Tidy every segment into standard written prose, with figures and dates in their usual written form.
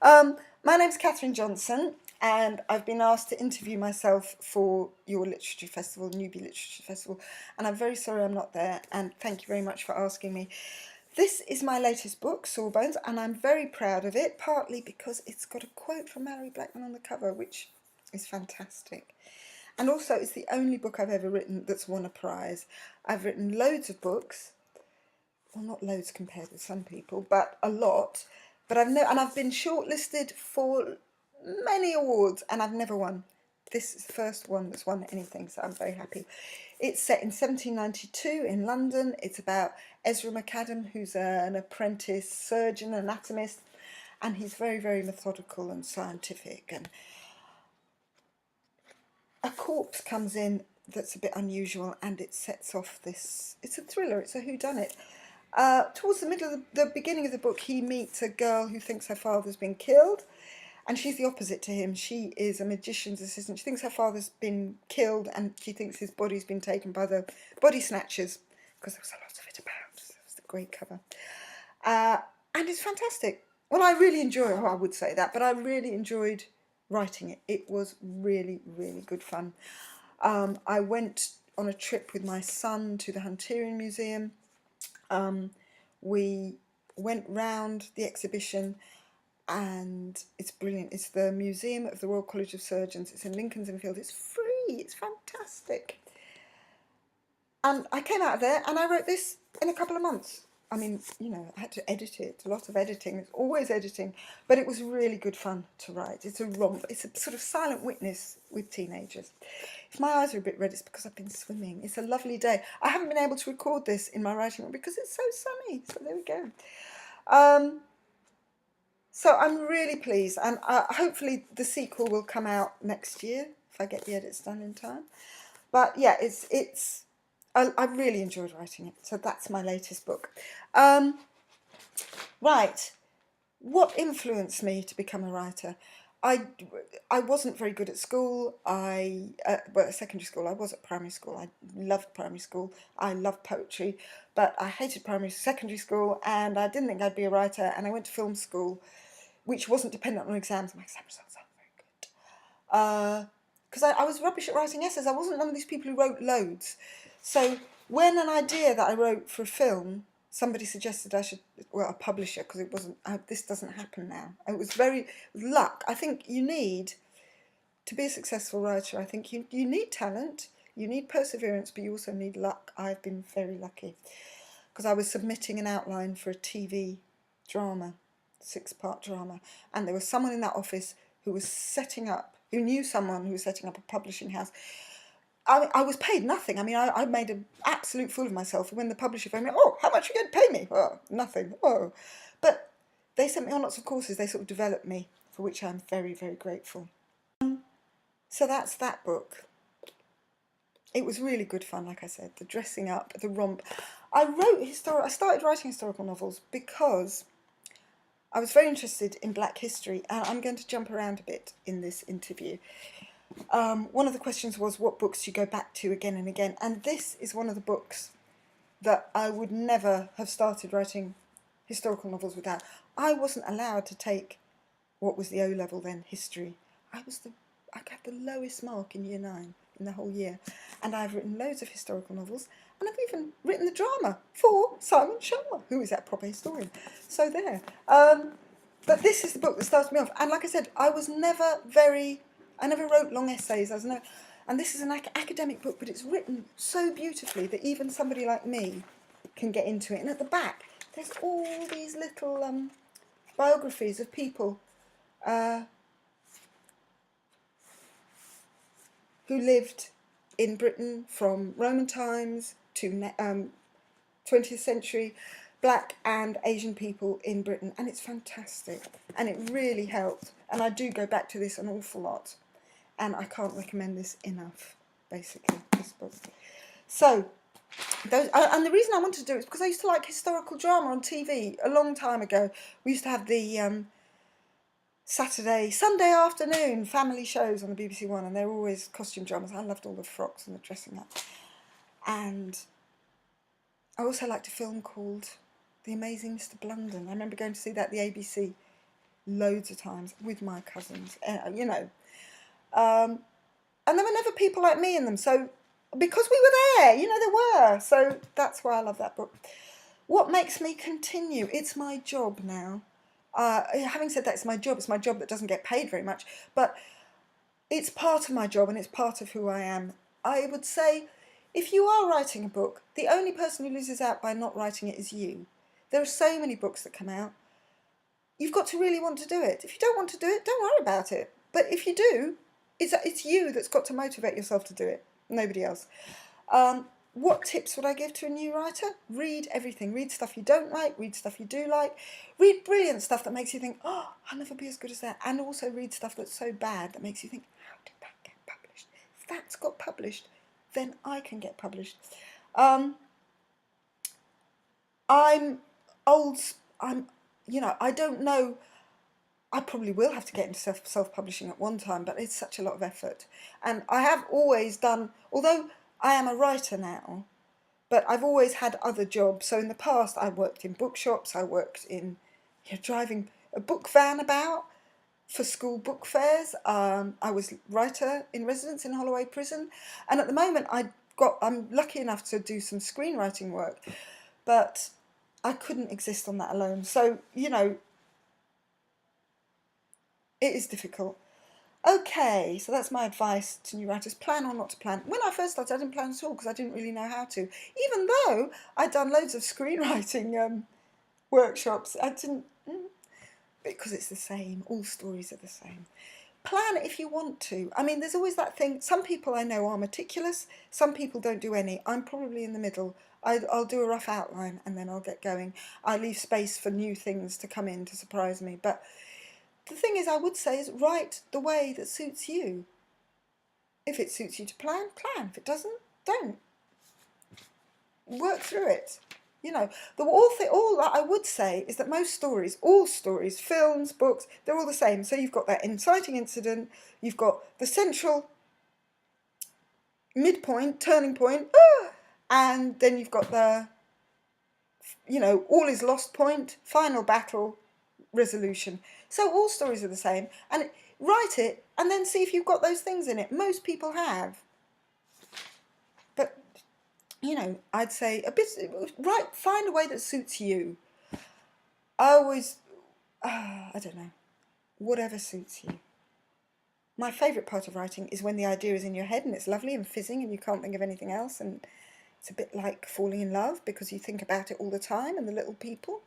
My name's Catherine Johnson, and I've been asked to interview myself for your Literature Festival, Newby Literature Festival, and I'm very sorry I'm not there, and thank you very much for asking me. This is my latest book, Sawbones, and I'm very proud of it, partly because it's got a quote from Malorie Blackman on the cover, which is fantastic. And also, it's the only book I've ever written that's won a prize. I've written loads of books, well, not loads compared with some people, but a lot. But I've been shortlisted for many awards, and I've never won. This is the first one that's won anything, so I'm very happy. It's set in 1792 in London. It's about Ezra McAdam, who's an apprentice surgeon, anatomist, and he's very, very methodical and scientific. And a corpse comes in that's a bit unusual, and it sets off this. It's a thriller. It's a whodunit. Towards the middle of the beginning of the book, he meets a girl who thinks her father's been killed, and she's the opposite to him. She is a magician's assistant. She thinks her father's been killed, and she thinks his body's been taken by the body snatchers, because there was a lot of it about. It was a great cover. And it's fantastic. Well, I really enjoy it, I would say that, but I really enjoyed writing it. It was really, really good fun. I went on a trip with my son to the Hunterian Museum. We went round the exhibition, and it's brilliant. It's the Museum of the Royal College of Surgeons. It's in Lincoln's Inn Fields. It's free. It's fantastic. And I came out of there and I wrote this in a couple of months. I mean, I had to edit it. A lot of editing. It's always editing. But it was really good fun to write. It's a romp. It's a sort of silent witness with teenagers. If my eyes are a bit red, it's because I've been swimming. It's a lovely day. I haven't been able to record this in my writing room because it's so sunny. So there we go. So I'm really pleased. And hopefully the sequel will come out next year if I get the edits done in time. But yeah, I really enjoyed writing it, so that's my latest book. Right, what influenced me to become a writer? I wasn't very good at school. At secondary school. I was at primary school. I loved primary school. I loved poetry, but I hated secondary school, and I didn't think I'd be a writer. And I went to film school, which wasn't dependent on exams. My exam results aren't very good. Because I was rubbish at writing essays. I wasn't one of these people who wrote loads. So when an idea that I wrote for a film, somebody suggested I should, a publisher, because it wasn't, this doesn't happen now. It was luck. I think you need, to be a successful writer, I think you need talent, you need perseverance, but you also need luck. I've been very lucky, because I was submitting an outline for a TV drama, 6-part drama, and there was someone in that office who knew someone who was setting up a publishing house. I was paid nothing. I mean, I made an absolute fool of myself. When the publisher phoned me, oh, how much are you going to pay me? Oh, nothing. Oh. But they sent me on lots of courses. They sort of developed me, for which I'm very, very grateful. So that's that book. It was really good fun, like I said. The dressing up, the romp. I started writing historical novels because I was very interested in Black history, and I'm going to jump around a bit in this interview. One of the questions was what books do you go back to again and again, and this is one of the books that I would never have started writing historical novels without. I wasn't allowed to take what was the O-level then, history. I got the lowest mark in year 9 in the whole year, and I've written loads of historical novels, and I've even written the drama for Simon Sharma, who is that proper historian. So there. But this is the book that started me off, and like I said, I never wrote long essays. And this is an academic book, but it's written so beautifully that even somebody like me can get into it. And at the back, there's all these little biographies of people who lived in Britain from Roman times to 20th century, Black and Asian people in Britain, and it's fantastic, and it really helped. And I do go back to this an awful lot. And I can't recommend this enough, basically, this book. So, and the reason I wanted to do it is because I used to like historical drama on TV a long time ago. We used to have the Sunday afternoon family shows on the BBC One, and they were always costume dramas. I loved all the frocks and the dressing up. And I also liked a film called The Amazing Mr. Blunden. I remember going to see that at the ABC loads of times with my cousins, you know. And there were never people like me in them, so because we were there, you know, there were. So that's why I love that book. What makes me continue? It's my job now. Having said that, it's my job. It's my job that doesn't get paid very much, but it's part of my job and it's part of who I am. I would say, if you are writing a book, the only person who loses out by not writing it is you. There are so many books that come out. You've got to really want to do it. If you don't want to do it, don't worry about it. But if you do, it's you that's got to motivate yourself to do it, nobody else. What tips would I give to a new writer? Read everything. Read stuff you don't like, read stuff you do like. Read brilliant stuff that makes you think, oh, I'll never be as good as that. And also read stuff that's so bad that makes you think, how did that get published? If that's got published, then I can get published. I'm old, I don't know. I probably will have to get into self-publishing at one time, but it's such a lot of effort. And I have always done, although I am a writer now, but I've always had other jobs. So in the past, I worked in bookshops, I worked in driving a book van about for school book fairs. I was writer in residence in Holloway Prison. And at the moment, I'm lucky enough to do some screenwriting work, but I couldn't exist on that alone. So, it is difficult. Okay, so that's my advice to new writers. Plan or not to plan. When I first started, I didn't plan at all because I didn't really know how to. Even though I'd done loads of screenwriting workshops, I didn't, because it's the same. All stories are the same. Plan if you want to. I mean, there's always that thing. Some people I know are meticulous. Some people don't do any. I'm probably in the middle. I'll do a rough outline and then I'll get going. I leave space for new things to come in to surprise me. But the thing is, I would say, is write the way that suits you. If it suits you to plan, plan. If it doesn't, don't. Work through it. All that I would say is that most stories, all stories, films, books, they're all the same. So you've got that inciting incident, you've got the central midpoint, turning point, and then you've got the, all is lost point, final battle, resolution. So all stories are the same, and write it and then see if you've got those things in it. Most people have, but I'd say find a way that suits you. I don't know, whatever suits you. My favourite part of writing is when the idea is in your head and it's lovely and fizzing and you can't think of anything else, and it's a bit like falling in love because you think about it all the time and the little people.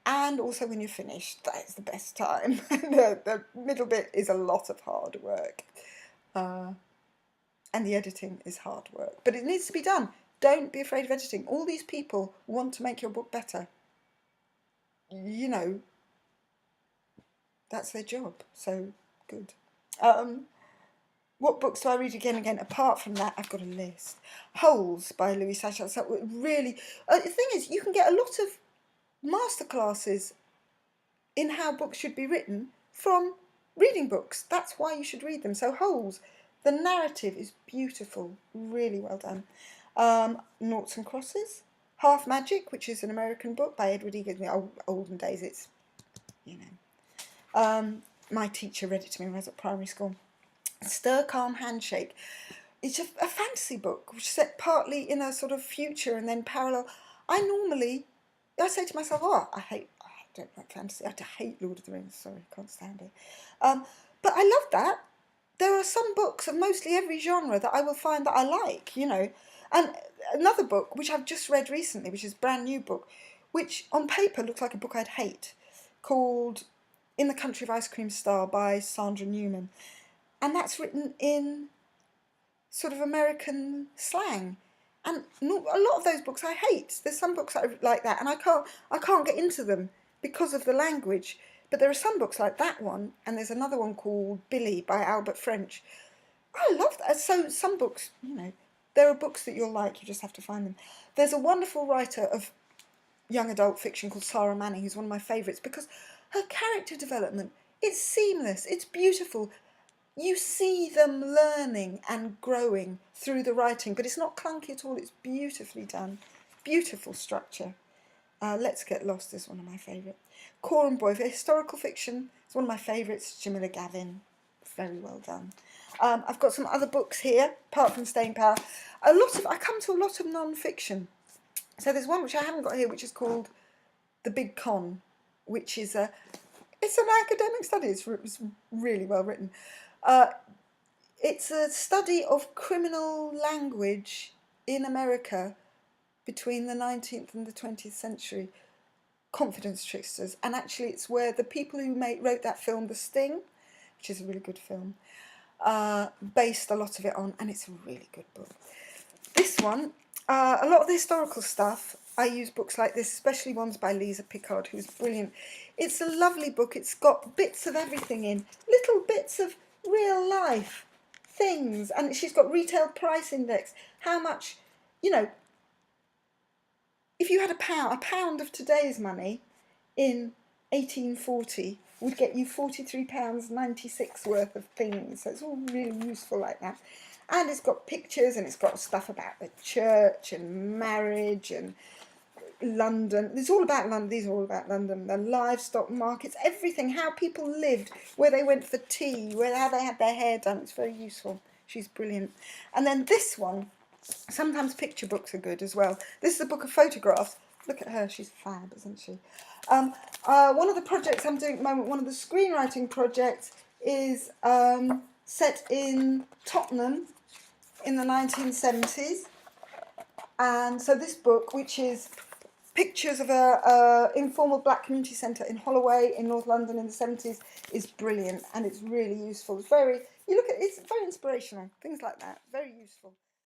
And also when you're finished, that is the best time. The middle bit is a lot of hard work. And the editing is hard work. But it needs to be done. Don't be afraid of editing. All these people want to make your book better. That's their job. So, good. What books do I read again and again? Apart from that, I've got a list. Holes by Louis Sachs. So really, the thing is, you can get a lot of masterclasses in how books should be written from reading books. That's why you should read them. So Holes, the narrative is beautiful, really well done. Noughts and Crosses, Half Magic, which is an American book by Edward E. Gibbon. Olden days, it's, my teacher read it to me when I was at primary school. Stir Calm Handshake. It's a fantasy book, which is set partly in a sort of future and then parallel. I say to myself, I don't like fantasy. I hate Lord of the Rings. Sorry, can't stand it. But I love that. There are some books of mostly every genre that I will find that I like, And another book, which I've just read recently, which is a brand new book, which on paper looks like a book I'd hate, called In the Country of Ice Cream Star by Sandra Newman. And that's written in sort of American slang. And a lot of those books I hate. There's some books like that, and I can't get into them because of the language. But there are some books like that one, and there's another one called Billy by Albert French. I love that. So some books, there are books that you'll like, you just have to find them. There's a wonderful writer of young adult fiction called Sarah Manning, who's one of my favourites, because her character development, it's seamless, it's beautiful. You see them learning and growing through the writing, but it's not clunky at all. It's beautifully done. Beautiful structure. Let's Get Lost is one of my favourite. Coram Boy for historical fiction. It's one of my favourites, Jamila Gavin. Very well done. I've got some other books here, apart from Staying Power. I come to a lot of non-fiction. So there's one which I haven't got here, which is called The Big Con, which is it's an academic study. It's really well written. It's a study of criminal language in America between the 19th and the 20th century. Confidence tricksters, and actually it's where the people who wrote that film, The Sting, which is a really good film, based a lot of it on, and it's a really good book. This one, a lot of the historical stuff, I use books like this, especially ones by Lisa Pickard, who's brilliant. It's a lovely book. It's got bits of everything in, little bits of real life things, and she's got retail price index, how much, you know, if you had a pound of today's money in 1840 would get you £43.96 worth of things. So it's all really useful like that. And it's got pictures, and it's got stuff about the church and marriage and London. It's all about London. These are all about London. The livestock markets, everything, how people lived, where they went for tea, how they had their hair done. It's very useful. She's brilliant. And then this one, sometimes picture books are good as well. This is a book of photographs. Look at her, she's fab, isn't she? One of the projects I'm doing at the moment, one of the screenwriting projects, is set in Tottenham in the 1970s. And so this book, which is pictures of a informal black community centre in Holloway in North London in the 70s, is brilliant, and it's really useful. It's very inspirational, things like that, very useful.